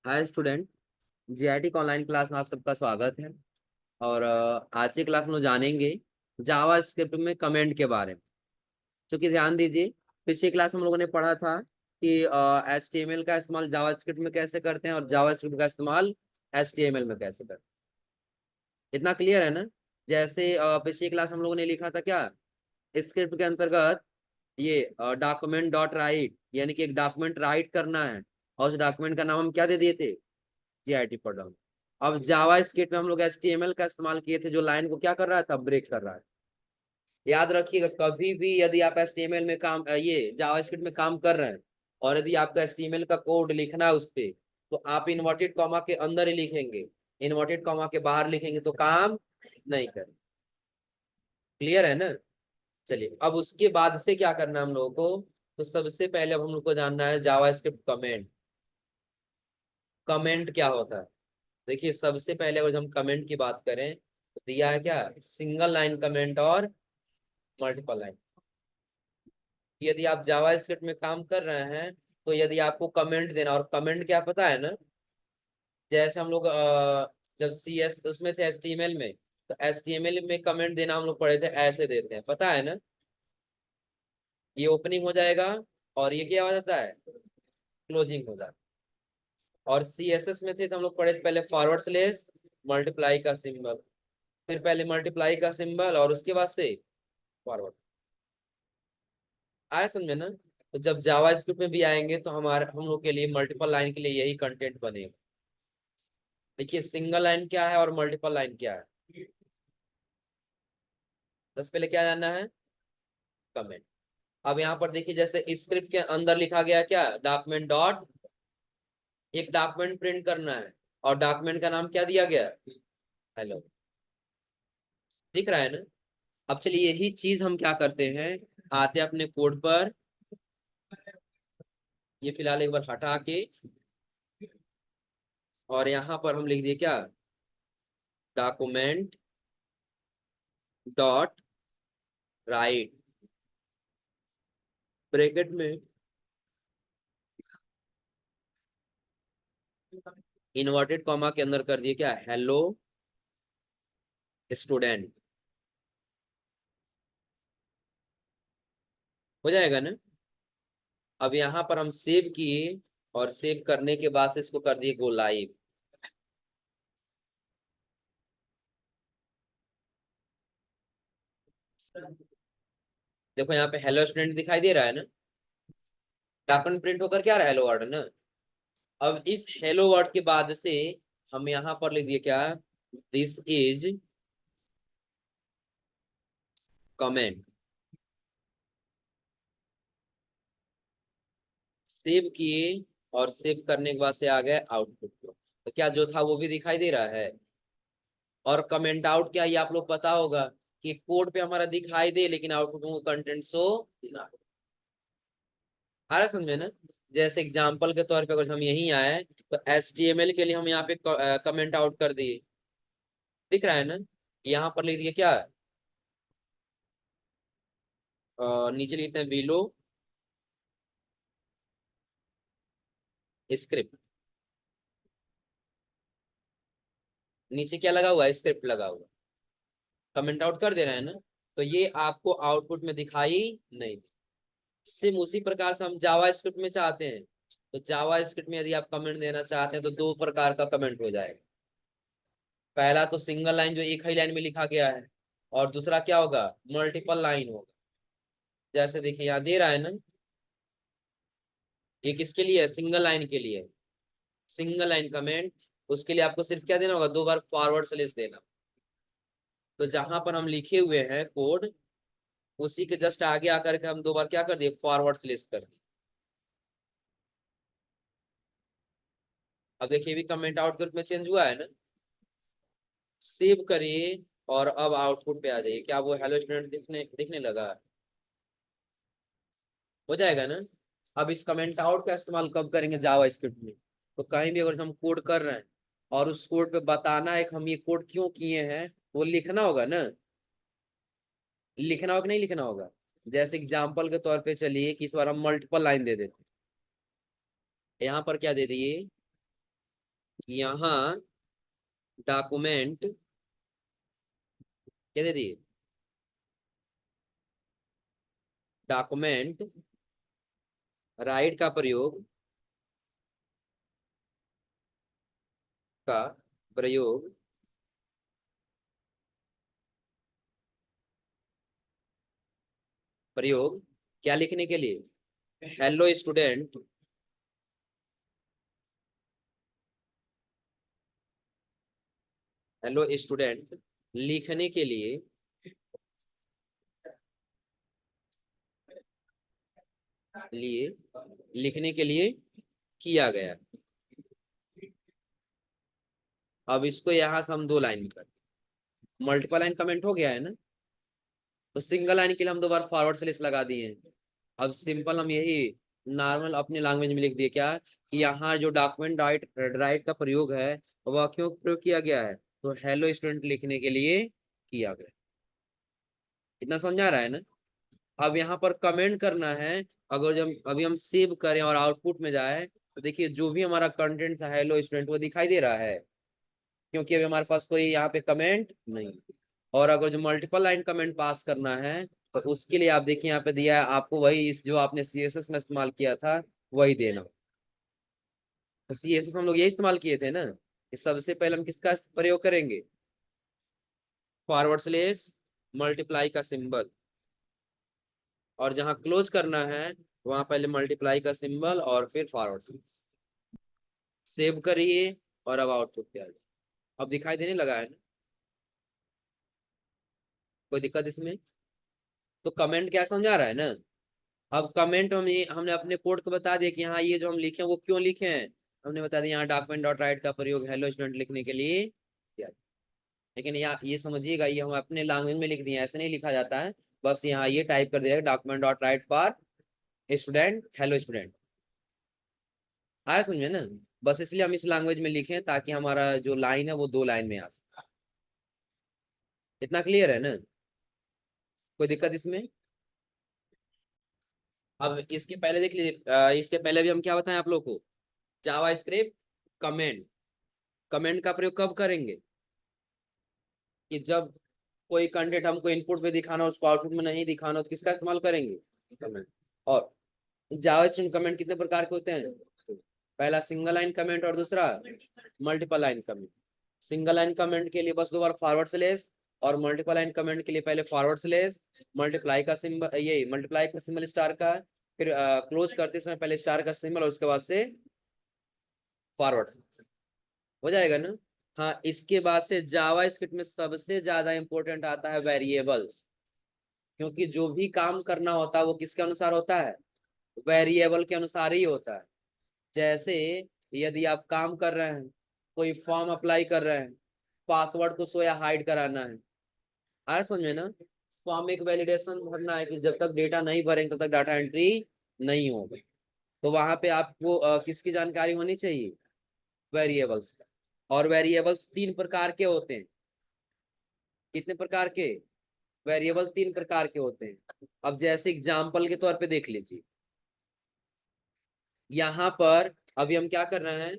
Hi student. GIT का online class में आप सबका स्वागत है। और आज की क्लास में लोग जानेंगे जावा स्क्रिप्ट में कमेंट के बारे में। क्योंकि ध्यान दीजिए, पिछली क्लास में हम लोगों ने पढ़ा था कि HTML का इस्तेमाल जावा स्क्रिप्ट में कैसे करते हैं और जावा स्क्रिप्ट का इस्तेमाल HTML में कैसे करते हैं। इतना क्लियर है ना? जैसे पिछली क्लास हम लोगों ने लिखा था क्या, स्क्रिप्ट के अंतर्गत ये डॉक्यूमेंट डॉट राइट, यानी कि एक डॉक्यूमेंट राइट करना है और उस डॉक्यूमेंट का नाम हम क्या दे दिए थे, जीआईटी पढ़ रहा हूँ। अब जावा स्क्रिप्ट में हम लोग HTML का इस्तेमाल किए थे, जो लाइन को क्या कर रहा था, ब्रेक कर रहा है। याद रखिएगा, कभी भी यदि आप HTML में काम ये जावा स्क्रिप्ट में काम कर रहे हैं और यदि आपका HTML का कोड लिखना है उस पे, तो आप इन्वर्टेड कॉमा के अंदर ही लिखेंगे, इन्वर्टेड कॉमा के बाहर लिखेंगे तो काम नहीं करे। क्लियर है ना? चलिए, अब उसके बाद से क्या करना है हम लोगों को। तो सबसे पहले अब हम लोग को जानना है जावा स्क्रिप्ट कमेंट। कमेंट क्या होता है? देखिए, सबसे पहले अगर हम कमेंट की बात करें तो दिया है क्या, सिंगल लाइन कमेंट और मल्टीपल लाइन। यदि आप जावा स्क्रिप्ट में काम कर रहे हैं तो यदि आपको कमेंट देना, और कमेंट क्या पता है ना, जैसे हम लोग जब CS उसमें थे HTML में, तो HTML में कमेंट देना हम लोग पढ़े थे, ऐसे देते हैं, पता है ना? ये ओपनिंग हो जाएगा और ये क्या हो जाता है, क्लोजिंग हो जाता है। और CSS में थे तो हम लोग पढ़े थे पहले फॉरवर्ड स्लेश मल्टीप्लाई का सिंबल, फिर पहले मल्टीप्लाई का सिंबल और उसके बाद से फॉरवर्ड। आया समझ में ना? तो जब जावा स्क्रिप्ट में भी आएंगे तो हमारे हम लोग के लिए मल्टीपल लाइन के लिए यही कंटेंट बनेगा। देखिए, सिंगल लाइन क्या है और मल्टीपल लाइन क्या है। बस पहले क्या जानना है, कमेंट। अब यहाँ पर देखिए, जैसे स्क्रिप्ट के अंदर लिखा गया क्या, डॉक्यूमेंट डॉट, एक डॉक्यूमेंट प्रिंट करना है और डॉक्यूमेंट का नाम क्या दिया गया, हेलो। दिख रहा है ना? अब चलिए, यही चीज हम क्या करते हैं, आते हैं अपने कोड पर। ये फिलहाल एक बार हटा के, और यहाँ पर हम लिख दिए क्या, डॉक्यूमेंट डॉट राइट, ब्रैकेट में इन्वर्टेड कॉमा के अंदर कर दिए क्या, हेलो स्टूडेंट। हो जाएगा ना? अब यहाँ पर हम सेव किए और सेव करने के बाद से इसको कर दिए गो लाइव। देखो, यहाँ पे हेलो स्टूडेंट दिखाई दे रहा है ना? डॉक्यूमेंट प्रिंट होकर क्या रहा है, हेलो वर्ड ना। अब इस हेलो वर्ड के बाद से हम यहाँ पर लिख दिए क्या, दिस इज कमेंट। सेव किए और सेव करने के बाद से आ गए आउटपुट को, तो क्या जो था वो भी दिखाई दे रहा है। और कमेंट आउट क्या, ये आप लोग पता होगा कि कोड पे हमारा दिखाई दे लेकिन आउटपुट में कंटेंट शो ना हो। आ रहा समझे ना? जैसे एग्जांपल के तौर पे अगर हम यहीं आए तो HTML के लिए हम यहाँ पे कमेंट आउट कर दिए, दिख रहा है ना? यहाँ पर लिख दिए क्या, नीचे लिखते हैं बिलो स्क्रिप्ट। नीचे क्या लगा हुआ है, स्क्रिप्ट लगा हुआ, कमेंट आउट कर दे रहे हैं ना। तो ये आपको आउटपुट में दिखाई नहीं दे। सेम उसी प्रकार से हम जावा स्क्रिप्ट में चाहते हैं, तो जावा स्क्रिप्ट में यदि आप कमेंट देना चाहते हैं तो दो प्रकार का कमेंट हो जाएगा। पहला तो सिंगल लाइन, जो एक ही लाइन में लिखा गया है, और दूसरा क्या होगा, मल्टीपल लाइन होगा। जैसे देखिए, यहाँ दे रहा है ना, ये किसके लिए है, सिंगल लाइन के लिए। सिंगल लाइन कमेंट, उसके लिए आपको सिर्फ क्या देना होगा, दो बार फॉरवर्ड स्लेश देना। तो जहां पर हम लिखे हुए हैं कोड, उसी के जस्ट आगे आकर के हम दो बार क्या कर दिए, फॉरवर्ड स्लेश कर दिए। अब देखिए, भी कमेंट आउटपुट में चेंज हुआ है ना। सेव करिए और अब आउटपुट पे आ जाइए, क्या वो हेलो स्टूडेंट दिखने दिखने लगा? हो जाएगा ना? अब इस कमेंट आउट का इस्तेमाल कब करेंगे जावा स्क्रिप्ट में, तो कहीं भी अगर हम कोड कर रहे हैं और उस कोड पे बताना है कि हम ये कोड क्यों किए हैं, वो लिखना होगा ना। लिखना होगा कि नहीं लिखना होगा? जैसे एग्जाम्पल के तौर पे चलिए कि इस बार हम मल्टीपल लाइन दे देते हैं। यहाँ पर क्या दे दिए, यहाँ डॉक्यूमेंट क्या दे दिए, डॉक्यूमेंट राइट का प्रयोग, का प्रयोग प्रयोग क्या लिखने के लिए, हेलो स्टूडेंट, हेलो स्टूडेंट लिखने के लिए, लिए लिखने के लिए किया गया। अब इसको यहां से हम दो लाइन में कर, मल्टीपल लाइन कमेंट हो गया है ना, तो सिंगल लाइन के लिए हम दो बार फॉरवर्ड स्लैश लगा दिए हैं। अब सिंपल हम यही नॉर्मल अपने लैंग्वेज में लिख दिए क्या, कि यहाँ जो डॉक्यूमेंट राइट का प्रयोग है वह क्यों प्रयोग किया गया है, तो हेलो स्टूडेंट लिखने के लिए किया गया। इतना समझा रहा है ना। अब यहाँ पर कमेंट करना है, अगर जब अभी हम सेव करें और आउटपुट में जाए तो देखिए जो भी हमारा कंटेंट था हेलो स्टूडेंट वो दिखाई दे रहा है, क्योंकि अभी हमारे पास कोई यहाँ पे कमेंट नहीं। और अगर जो मल्टीपल लाइन कमेंट पास करना है तो उसके लिए आप देखिए यहाँ पे दिया है आपको वही, इस जो आपने सीएसएस में इस्तेमाल किया था वही देना। तो सीएसएस हम लोग यही इस्तेमाल किए थे ना, कि सबसे पहले हम किसका प्रयोग करेंगे, फॉरवर्ड स्लेस मल्टीप्लाई का सिंबल, और जहां क्लोज करना है वहां पहले मल्टीप्लाई का सिंबल और फिर फॉरवर्ड स्लेस। सेव करिए और अब आउटपुट पे आ जाए। अब दिखाई देने लगा है ना, कोई दिक्कत इसमें। तो कमेंट क्या समझा रहा है ना। अब कमेंट हमने अपने कोड को बता दिया कि हाँ ये जो हम लिखे हैं वो क्यों लिखे हैं, हमने बता दिया यहाँ डॉक्यूमेंट डॉट राइट का प्रयोग हेलो स्टूडेंट लिखने के लिए किया। लेकिन यहाँ ये समझिएगा ये हम अपने लैंग्वेज में लिख दिए, ऐसे नहीं लिखा जाता है। बस यहाँ ये टाइप कर दिया document dot right for student hello student, आया समझ में ना। बस इसलिए हम इस लैंग्वेज में लिखे ताकि हमारा जो लाइन है वो दो लाइन में आ सके। इतना क्लियर है ना, कोई दिक्कत इसमें। अब इसके पहले देख लीजिए, इसके पहले भी हम क्या बताएं आप लोग को, जावा स्क्रिप्ट कमेंट, कमेंट का प्रयोग कब करेंगे, कि जब कोई कंटेंट हमको इनपुट पे दिखाना हो उसको आउटपुट में नहीं दिखाना हो तो किसका इस्तेमाल करेंगे, कमेंट। और जावा स्क्रिप्ट कमेंट कितने प्रकार के होते हैं, पहला सिंगल लाइन कमेंट और दूसरा multiple line comment. Single line comment के लिए बस दो बार फॉरवर्ड स्लैश, और मल्टीपल लाइन कमेंट के लिए पहले फॉरवर्ड स्लैश, मल्टीप्लाई का सिंबल, ये मल्टीप्लाई का सिंबल स्टार का, फिर क्लोज करते समय पहले स्टार का सिंबल और उसके बाद से फॉरवर्ड स्लैश, हो जाएगा ना। हाँ इसके बाद से जावा स्क्रिप्ट में सबसे ज्यादा इंपॉर्टेंट आता है वेरिएबल्स, क्योंकि जो भी काम करना होता है वो किसके अनुसार होता है, वेरिएबल के अनुसार ही होता है। जैसे यदि आप काम कर रहे हैं, कोई फॉर्म अप्लाई कर रहे हैं, पासवर्ड को शो या हाइड कराना है, आ रहा समझ में ना। फॉर्म एक वैलिडेशन भरना है कि जब तक डेटा नहीं भरेंगे तब तक डाटा एंट्री नहीं होगा। तो वहां पे आपको किसकी जानकारी होनी चाहिए, वेरिएबल्स का। और वेरिएबल्स तीन प्रकार के होते हैं, कितने प्रकार के, वेरिएबल तीन प्रकार के होते हैं। अब जैसे एग्जाम्पल के तौर पे देख लीजिए, यहाँ पर अभी हम क्या कर रहे हैं,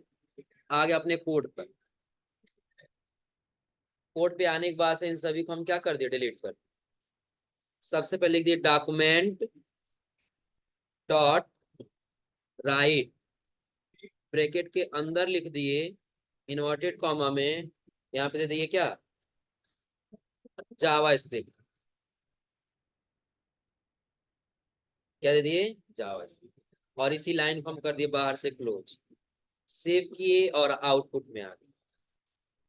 आगे अपने कोड पर, कोड पे आने के बाद से इन सभी को हम क्या कर दिए, डिलीट कर। सबसे पहले लिख दिए डॉक्यूमेंट डॉट राइट, ब्रैकेट के अंदर लिख दिए इन्वर्टेड कॉमा में, यहाँ पे दे दिए क्या, जावा स्क्रिप्ट, क्या दे दिए, जावा स्क्रिप्ट। और इसी लाइन को हम कर दिए बाहर से क्लोज, सेव किए और आउटपुट में आ गए।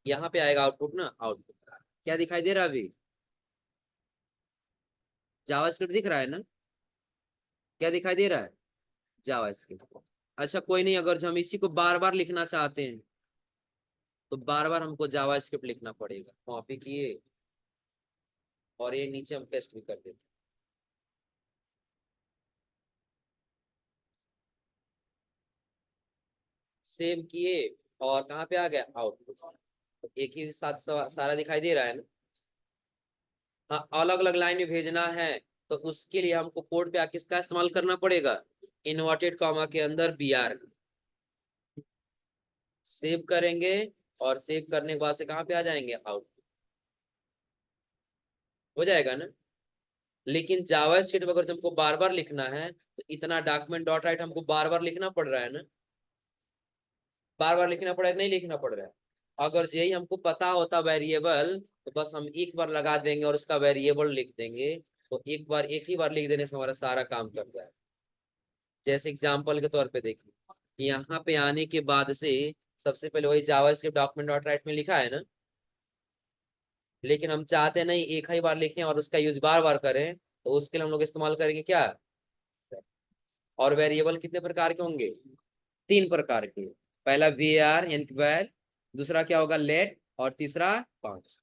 यहाँ पे आएगा आउटपुट ना, आउटपुट क्या दिखाई दे रहा है अभी, जावा स्क्रिप्ट दिख रहा है ना, क्या दिखाई दे रहा है, जावा स्क्रिप्ट। अच्छा कोई नहीं, अगर हम इसी को बार बार लिखना चाहते हैं तो बार बार हमको जावा स्क्रिप्ट लिखना पड़ेगा, कॉपी किए और ये नीचे हम पेस्ट भी कर देते हैं। सेव किए और कहाँ पे आ गया, आउटपुट। तो एक ही साथ सारा दिखाई दे रहा है ना। हाँ अलग अलग लाइन में भेजना है तो उसके लिए हमको कोड पे किसका इस्तेमाल करना पड़ेगा, इन्वर्टेड कॉमा के अंदर बी आर, सेव करेंगे और सेव करने के बाद से कहाँ पे आ जाएंगे, आउट हो जाएगा ना। लेकिन जावा स्क्रिप्ट अगर हमको बार बार लिखना है तो इतना डॉक्यूमेंट डॉट राइट हमको बार बार लिखना पड़ रहा है ना, बार बार लिखना पड़ेगा, नहीं लिखना पड़ रहा है। अगर यही हमको पता होता वेरिएबल, तो बस हम एक बार लगा देंगे और उसका वेरिएबल लिख देंगे, तो एक बार एक ही बार लिख देने से हमारा सारा काम कर जाए। जैसे एग्जाम्पल के तौर पे देखिए, यहाँ पे आने के बाद से सबसे पहले वही जावा स्क्रिप्ट डॉक्यूमेंट डॉट राइट में लिखा है ना, लेकिन हम चाहते नहीं एक ही बार लिखें और उसका यूज बार बार करें, तो उसके लिए हम लोग इस्तेमाल करेंगे क्या, और वेरिएबल कितने प्रकार के होंगे, 3 प्रकार के। पहला वी आर यानी वैर, दूसरा क्या होगा लेट, और तीसरा कॉन्स्ट।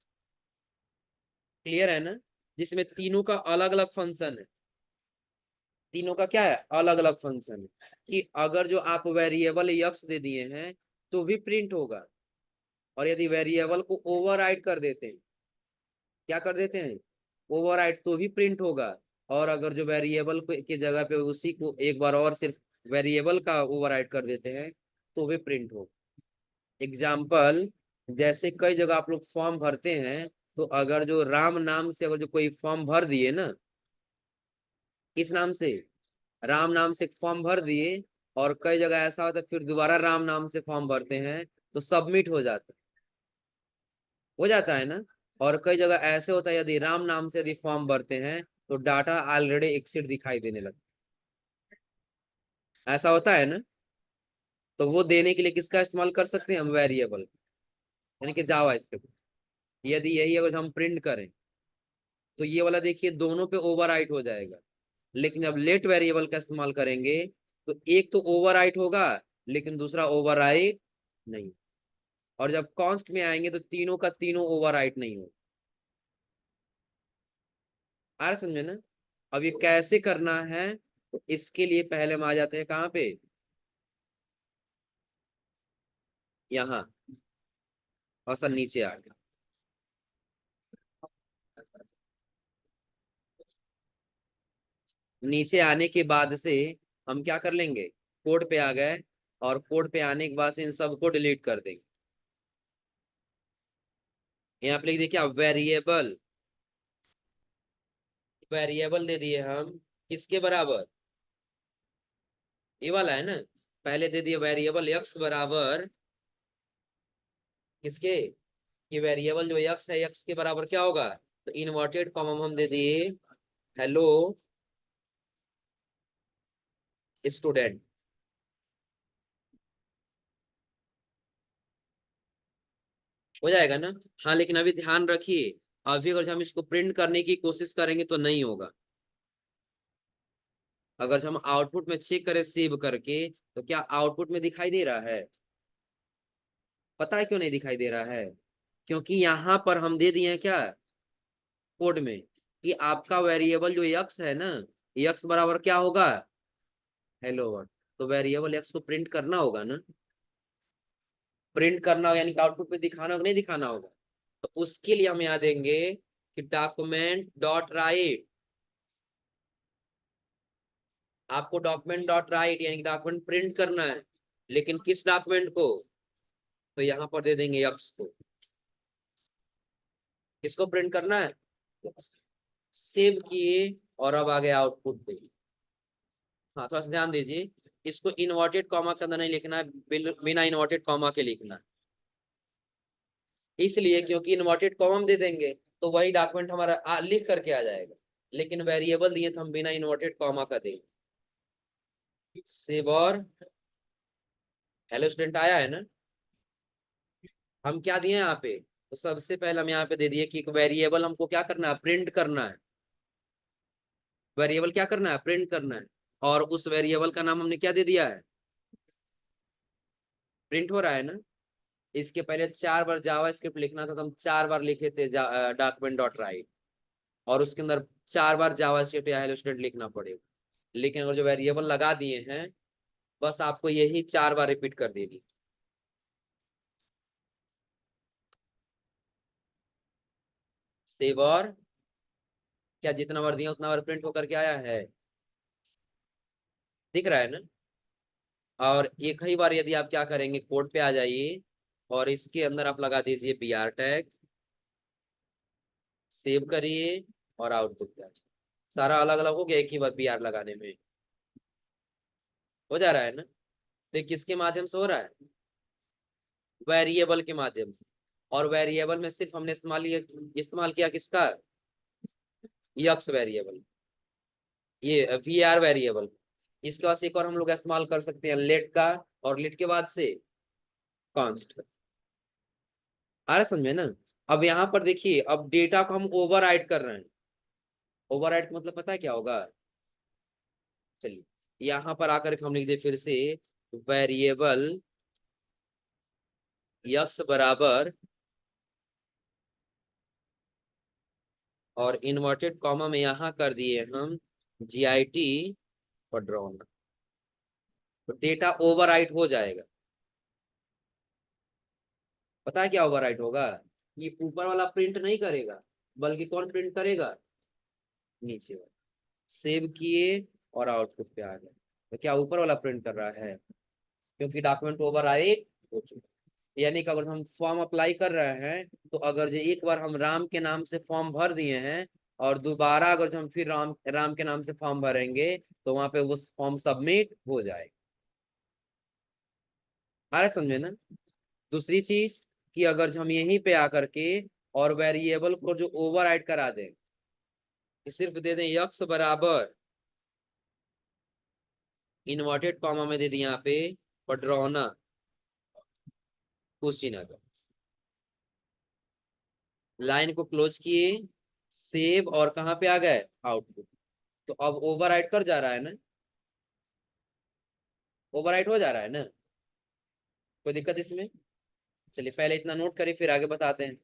क्लियर है ना, जिसमें तीनों का अलग अलग फंक्शन है, तीनों का क्या है, अलग अलग फंक्शन है। कि अगर जो आप वेरिएबल यक्स दे दिए हैं तो भी प्रिंट होगा, और यदि वेरिएबल को ओवरराइड कर देते हैं, क्या कर देते हैं, ओवरराइड, तो भी प्रिंट होगा। और अगर जो वेरिएबल की जगह पे उसी को एक बार और सिर्फ वेरिएबल का ओवरराइड कर देते हैं तो भी प्रिंट होगा। एग्जाम्पल, जैसे कई जगह आप लोग फॉर्म भरते हैं, तो अगर जो राम नाम से अगर जो कोई फॉर्म भर दिए ना, किस नाम से, राम नाम से फॉर्म भर दिए, और कई जगह ऐसा होता है फिर दोबारा राम नाम से फॉर्म भरते हैं तो सबमिट हो जाता है ना। और कई जगह ऐसे होता है यदि राम नाम से यदि फॉर्म भरते हैं तो डाटा ऑलरेडी एक्सिट दिखाई देने लगता है, ऐसा होता है ना। तो वो देने के लिए किसका इस्तेमाल कर सकते हैं हम, वेरिएबल, यानी कि जावा स्क्रिप्ट। यदि यही अगर हम प्रिंट करें तो ये वाला देखिए दोनों पे ओवरराइट हो जाएगा। लेकिन जब लेट वेरिएबल का इस्तेमाल करेंगे तो एक तो ओवरराइट होगा लेकिन दूसरा ओवरराइट नहीं। और जब कॉन्स्ट में आएंगे तो तीनों का तीनों ओवरराइट नहीं हो। आ रहा समझे ना। अब ये कैसे करना है, तो इसके लिए पहले हम आ जाते हैं कहाँ पे, यहाँ, और सर नीचे आ गया। नीचे आने के बाद से हम क्या कर लेंगे, कोड पे आ गए, और कोड पे आने के बाद से इन सबको डिलीट कर देंगे। यहाँ पे लिख दिए क्या, वेरिएबल, वेरिएबल दे दिए हम किसके बराबर, ये वाला है ना। पहले दे दिए वेरिएबल एक्स बराबर किसके, ये वेरिएबल जो एक्स है एक्स के बराबर क्या होगा, तो इनवर्टेड कॉमा हम दे दिए हेलो स्टूडेंट। हो जाएगा ना। हाँ लेकिन अभी ध्यान रखिए, अभी अगर हम इसको प्रिंट करने की कोशिश करेंगे तो नहीं होगा। अगर हम आउटपुट में चेक करें सेव करके, तो क्या आउटपुट में दिखाई दे रहा है, पता है क्यों नहीं दिखाई दे रहा है, क्योंकि यहाँ पर हम दे दिए हैं क्या, कोड में, कि आपका वेरिएबल जो यक्स है ना, यक्स बराबर क्या होगा, हेलो वर्ड। तो वेरिएबल एक्स को प्रिंट करना होगा ना, प्रिंट करना होगा यानी कि आउटपुट पे दिखाना होगा, नहीं दिखाना होगा। तो उसके लिए हम यहाँ देंगे कि डॉक्यूमेंट डॉट राइट, आपको डॉक्यूमेंट डॉट राइट यानी कि डॉक्यूमेंट प्रिंट करना है, लेकिन किस डॉक्यूमेंट को, तो यहाँ पर दे देंगे यक्स को। किसको प्रिंट करना है, सेव किए, और अब आ गया आउटपुट पे। हाँ थोड़ा सा ध्यान दीजिए, इसको इन्वर्टेड कॉमा के अंदर नहीं लिखना है, बिना इन्वर्टेड कॉमा के लिखना है। इसलिए क्योंकि इन्वर्टेड कॉमा हम दे देंगे तो वही डॉक्यूमेंट हमारा लिख करके आ जाएगा, लेकिन वेरिएबल दिए तो हम बिना इन्वर्टेड कॉमा का देंगे। सेव और हेलो स्टूडेंट आया है ना। हम क्या दिए यहाँ पे, तो सबसे पहले हम यहाँ पे दे दिए कि एक वेरिएबल हमको क्या करना है, प्रिंट करना है। वेरिएबल क्या करना है, प्रिंट करना है। और उस वेरिएबल का नाम हमने क्या दे दिया है, प्रिंट हो रहा है ना। इसके पहले 4 बार जावा स्क्रिप्ट लिखना था तो हम 4 बार लिखे थे डॉक्यूमेंट डॉट राइट, और उसके अंदर 4 बार जावा स्क्रिप्ट या हेलो स्टूडेंट लिखना पड़ेगा। लेकिन अगर जो वेरिएबल लगा दिए हैं, बस आपको यही 4 बार रिपीट कर देनी। सेव और क्या, जितना बार दिया उतना बार प्रिंट होकर के आया है, दिख रहा है ना। और एक ही बार यदि आप क्या करेंगे, कोड पे आ जाइए और इसके अंदर आप लगा दीजिए br टैग, सेव करिए और आउटपुट पे आ जाइए। सारा अलग अलग हो गया एक ही बार br लगाने में, हो जा रहा है ना। तो किसके माध्यम से हो रहा है, वेरिएबल के माध्यम से। और वेरिएबल में सिर्फ हमने इस्तेमाल किया किसका, यक्स वेरिएबल, ये वी आर वेरिएबल। इसके बाद से एक और हम लोग इस्तेमाल कर सकते हैं लेट का, और लेट के बाद से कॉन्स्ट का। आ रहा समझ में ना। अब यहाँ पर देखिए, अब डेटा को हम ओवरराइट कर रहे हैं। ओवरराइट मतलब पता है क्या होगा, चलिए यहाँ पर आकर के हम लिख दे फिर से, वेरिएबल यक्स बराबर, और इन्वर्टेड कॉमा में यहाँ कर दिए हम GIT और ड्रॉन। तो डेटा ओवरराइट हो जाएगा। पता है क्या ओवरराइट होगा, ये ऊपर वाला प्रिंट नहीं करेगा, बल्कि कौन प्रिंट करेगा, नीचे वाला। सेव किए और आउटपुट पे आ गया। तो क्या ऊपर वाला प्रिंट कर रहा है, क्योंकि डॉक्यूमेंट ओवरराइट हो चुका है। यानी कि अगर हम फॉर्म अप्लाई कर रहे हैं, तो अगर जो एक बार हम राम के नाम से फॉर्म भर दिए हैं, और दोबारा अगर जो हम फिर राम राम के नाम से फॉर्म भरेंगे, तो वहां पे वो फॉर्म सबमिट हो जाएगा। आ रहा है समझे ना। दूसरी चीज कि अगर जो हम यहीं पे आकर के और वेरिएबल को जो ओवरराइड करा दें, सिर्फ दे दें यक्स बराबर, इन्वर्टेड कॉमा में दे दी यहाँ पे पडरौना कुशीनगर, लाइन को क्लोज किए, सेव, और कहाँ पे आ गए, आउटपुट। तो अब ओवरराइट कर जा रहा है ना, ओवरराइट हो जा रहा है ना, कोई दिक्कत इसमें। चलिए पहले इतना नोट करिए, फिर आगे बताते हैं।